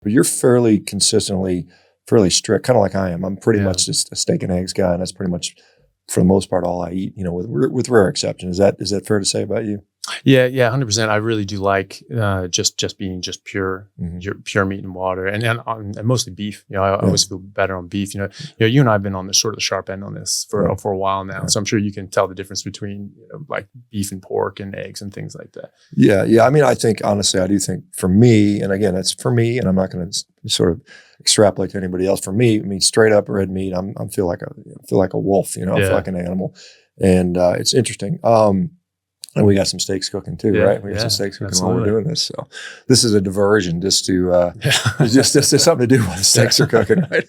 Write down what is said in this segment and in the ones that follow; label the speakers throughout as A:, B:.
A: But you're fairly consistently, fairly strict, kind of like I am. I'm pretty much just a steak and eggs guy, and that's pretty much, for the most part, all I eat, with rare exception. Is that fair to say about you?
B: Yeah, 100%. I really do like just being just pure, pure meat and water, and mostly beef. I always feel better on beef. You and I have been on the sort of the sharp end on this for a while now, so I'm sure you can tell the difference between like beef and pork and eggs and things like that.
A: Yeah. I mean, I think honestly, I do think for me, and again, that's for me, and I'm not going to sort of extrapolate to anybody else. For me, I mean, straight up red meat, I feel like a wolf. I feel like an animal, and it's interesting. And we got some steaks cooking too, right? We got some steaks cooking while we're doing this. So this is a diversion just to just something to do while the steaks are cooking, right?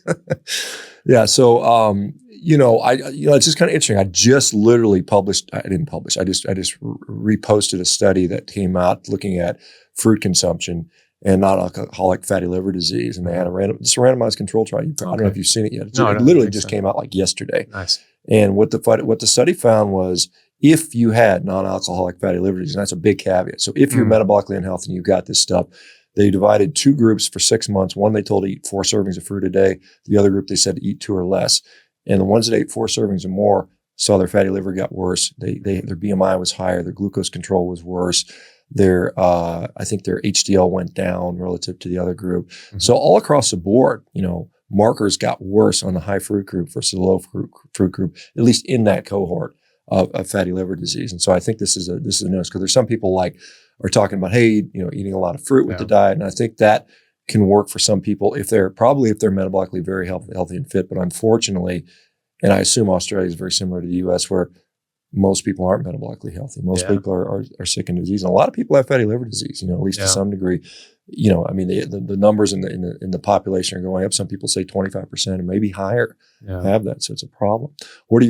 A: Yeah. So it's just kind of interesting. I just literally published. I didn't publish. I just reposted a study that came out looking at fruit consumption and non-alcoholic fatty liver disease, and they had a randomized control trial. I don't know if you've seen it yet. It literally just came out like yesterday.
B: Nice.
A: And what the study found was, if you had non-alcoholic fatty liver disease, and that's a big caveat. So if you're metabolically unhealthy and you've got this stuff, they divided 2 groups for 6 months. One they told to eat 4 servings of fruit a day. The other group they said to eat 2 or less. And the ones that ate 4 servings or more saw their fatty liver got worse. Their BMI was higher. Their glucose control was worse. I think their HDL went down relative to the other group. Mm-hmm. So all across the board, markers got worse on the high fruit group versus the low fruit group, at least in that cohort of fatty liver disease. And so I think this is a news, because there's some people are talking about, hey, eating a lot of fruit with the diet. And I think that can work for some people if they're metabolically very healthy and fit. But unfortunately, and I assume Australia is very similar to the US, where most people aren't metabolically healthy. Most people are sick in disease. And a lot of people have fatty liver disease, at least to some degree. I mean, the numbers in the population are going up. Some people say 25% and maybe higher have that. So it's a problem.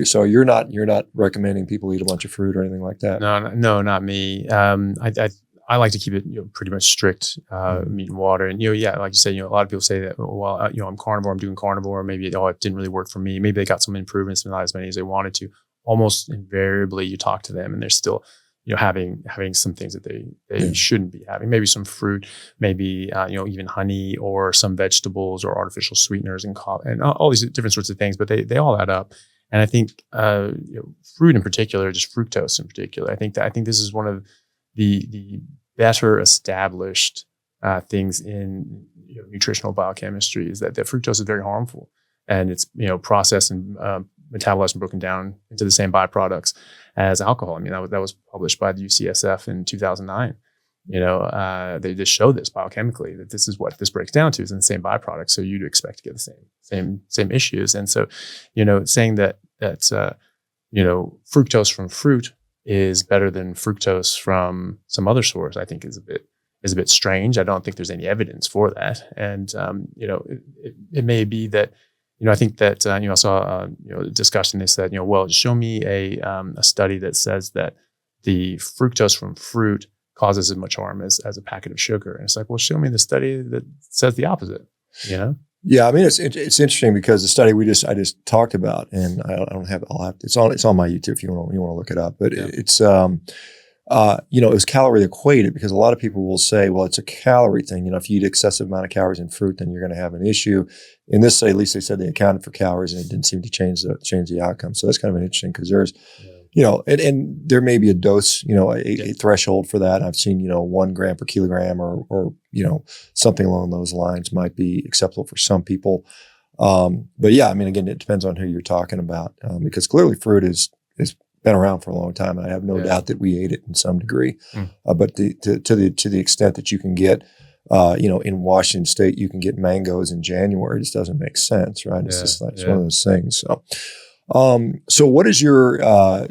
A: So you're not recommending people eat a bunch of fruit or anything like that?
B: No, not me. I like to keep it, pretty much strict, meat and water. And, like you said, a lot of people say that, well, I'm carnivore, I'm doing carnivore. Maybe, it didn't really work for me. Maybe they got some improvements, but not as many as they wanted to. Almost invariably you talk to them and they're still, having some things that they shouldn't be having. Maybe some fruit, maybe, even honey or some vegetables or artificial sweeteners and all these different sorts of things, but they all add up. And I think, fruit in particular, just fructose in particular, I think this is one of the better established things in nutritional biochemistry, is that fructose is very harmful, and it's processed and metabolized and broken down into the same byproducts as alcohol. I mean, that was published by the UCSF in 2009. They just show this biochemically, that this is what this breaks down to, is in the same byproduct. So you'd expect to get the same issues. And so, saying that fructose from fruit is better than fructose from some other source, I think is a bit strange. I don't think there's any evidence for that. And, it may be that, I think that, I saw, a discussion that said, well, show me a study that says that the fructose from fruit causes as much harm as a packet of sugar. And it's like, well, show me the study that says the opposite,
A: Yeah, I mean, it's interesting, because the study I just talked about, and it's on my YouTube if you want to look it up, but it's it was calorie equated, because a lot of people will say, well, it's a calorie thing. If you eat excessive amount of calories in fruit, then you're going to have an issue. In this study, at least they said they accounted for calories, and it didn't seem to change the outcome. So that's kind of interesting, because there's, and there may be a dose, a threshold for that. I've seen, 1 gram per kilogram or something along those lines might be acceptable for some people. But yeah, I mean, again, it depends on who you're talking about, because clearly fruit is been around for a long time, and I have no doubt that we ate it in some degree. But to the extent that you can get, in Washington State, you can get mangoes in January, it just doesn't make sense, right? It's just it's one of those things. So what is your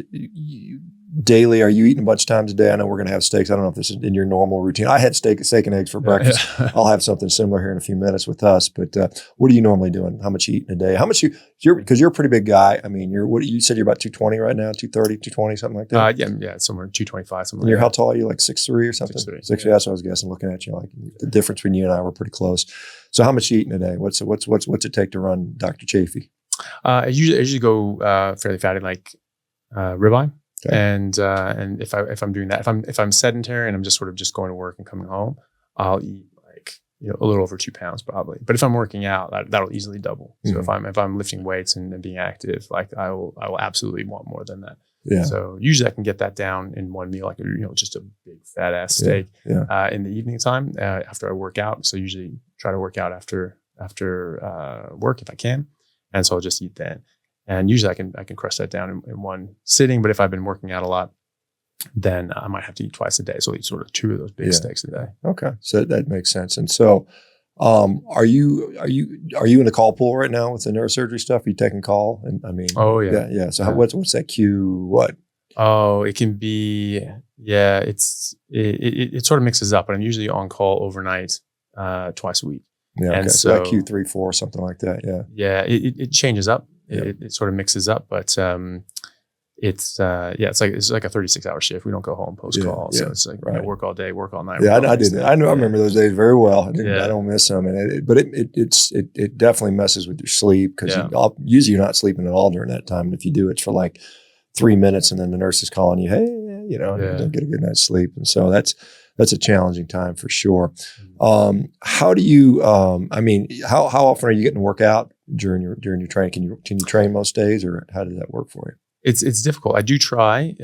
A: daily? Are you eating a bunch of times a day? I know we're going to have steaks. I don't know if this is in your normal routine. I had steak and eggs for breakfast. I'll have something similar here in a few minutes with us. But what are you normally doing? How much you eat in a day? How much because you're a pretty big guy. I mean, you said you're about 220 right now, 230, 220, something like that?
B: Yeah, somewhere 225, something
A: like
B: that.
A: How tall are you? Like 6'3" or something? 6'3". That's what I was guessing, looking at you. Like the difference between you and I were pretty close. So how much you eat in a day? What's it take to run Dr. Chaffee?
B: I usually go fairly fatty, like ribeye. Okay. And if I'm doing that, if I'm sedentary and I'm just sort of just going to work and coming home, I'll eat like a little over 2 pounds probably. But if I'm working out, that'll easily double. So if I'm lifting weights and being active, like I will absolutely want more than that.
A: Yeah.
B: So usually I can get that down in one meal, like just a big fat ass steak in the evening time after I work out. So usually try to work out after work if I can, and so I'll just eat then. And usually I can crush that down in one sitting. But if I've been working out a lot, then I might have to eat twice a day. So I'll eat sort of 2 of those big steaks a day.
A: Okay, so that makes sense. And so, are you in the call pool right now with the neurosurgery stuff? Are you taking call? And I mean, yeah. So what's that Q? What?
B: Oh, it can be, it sort of mixes up, but I'm usually on call overnight, twice a week.
A: Yeah. Okay.
B: And
A: so like Q3, 4, something like that. Yeah.
B: Yeah. It changes up. It sort of mixes up, but, it's like a 36-hour shift. We don't go home post call. So it's like, work all day, work all night.
A: Yeah. I did that. I remember those days very well. I don't miss them. And it definitely messes with your sleep because usually you're not sleeping at all during that time. And if you do, it's for like 3 minutes and then the nurse is calling you, hey, you don't get a good night's sleep. And so that's a challenging time for sure. How do you, how often are you getting to work out during your training? Can you train most days, or how does that work for you?
B: It's difficult. I do try,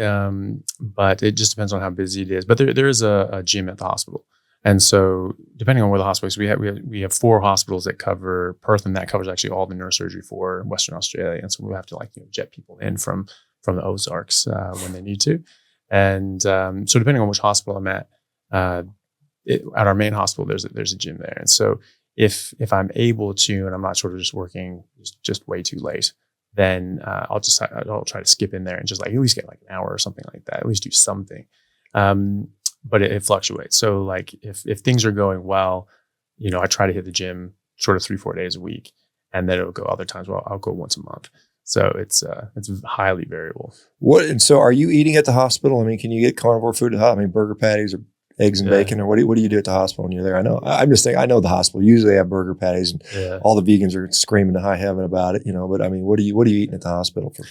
B: but it just depends on how busy it is. But there is a gym at the hospital. And so depending on where the hospital is, we have 4 hospitals that cover Perth, and that covers actually all the neurosurgery for Western Australia. And so we have to jet people in from the Ozarks when they need to. And so depending on which hospital I'm at our main hospital, there's a gym there. And so if I'm able to, and I'm not sort of just working just way too late, then I'll try to skip in there and just at least get like an hour or something like that. At least do something. But it fluctuates. So like if things are going well, I try to hit the gym sort of 3-4 days a week, and then it'll go other times. Well, I'll go once a month. So it's highly variable. And
A: so are you eating at the hospital? I mean, can you get carnivore food at the hospital? I mean, burger patties or eggs and bacon, or what do you do at the hospital when you're there? I know. I'm just thinking, I know the hospital usually have burger patties, and all the vegans are screaming to high heaven about it, But I mean, what are you eating at the hospital for?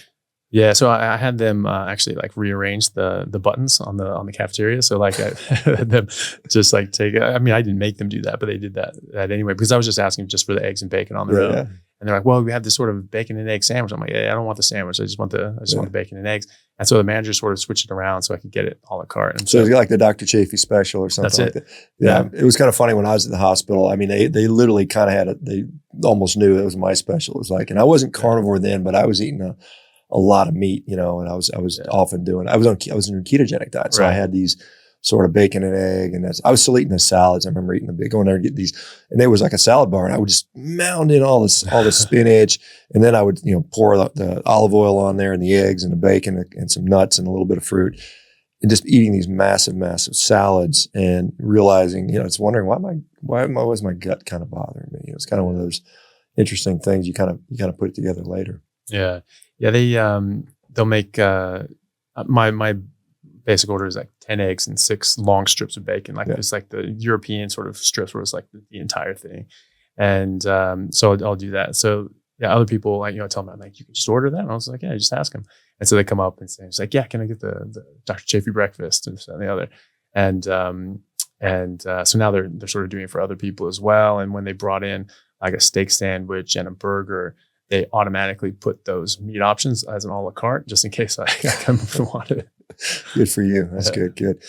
B: Yeah, so I had them actually rearrange the buttons on the cafeteria. So I had them just take. I mean, I didn't make them do that, but they did that anyway because I was just asking just for the eggs and bacon on their own. Yeah. And they're like, "Well, we have this sort of bacon and egg sandwich." I'm like, "Yeah, I don't want the sandwich. I just want the bacon and eggs." And so the manager sort of switched it around so I could get it a la carte. And
A: so it's like the Dr. Chaffee special or something like that. Yeah, it was kind of funny when I was at the hospital. I mean, they literally kind of had it. They almost knew it was my special. It was and I wasn't carnivore then, but I was eating a lot of meat, and I was often doing. I was in a ketogenic diet, so I had these sort of bacon and egg, and I was still eating the salads. I remember going there and get these, and there was like a salad bar, and I would just mound in all the spinach, and then I would pour the olive oil on there and the eggs and the bacon and some nuts and a little bit of fruit, and just eating these massive salads, and realizing it's wondering why was my gut kind of bothering me. It's kind of one of those interesting things you kind of put it together later.
B: Yeah. Yeah, they'll make my basic order is 10 eggs and 6 long strips of bacon, it's like the European sort of strips where it's like the entire thing, and so I'll do that. So other people I tell them you can just order that, and I was like, yeah, just ask them, and so they come up and say, it's yeah, can I get the Dr. Chaffee breakfast and the other, and so now they're sort of doing it for other people as well. And when they brought in a steak sandwich and a burger, they automatically put those meat options as an a la carte just in case I kind of wanted it.
A: Good for you. That's good.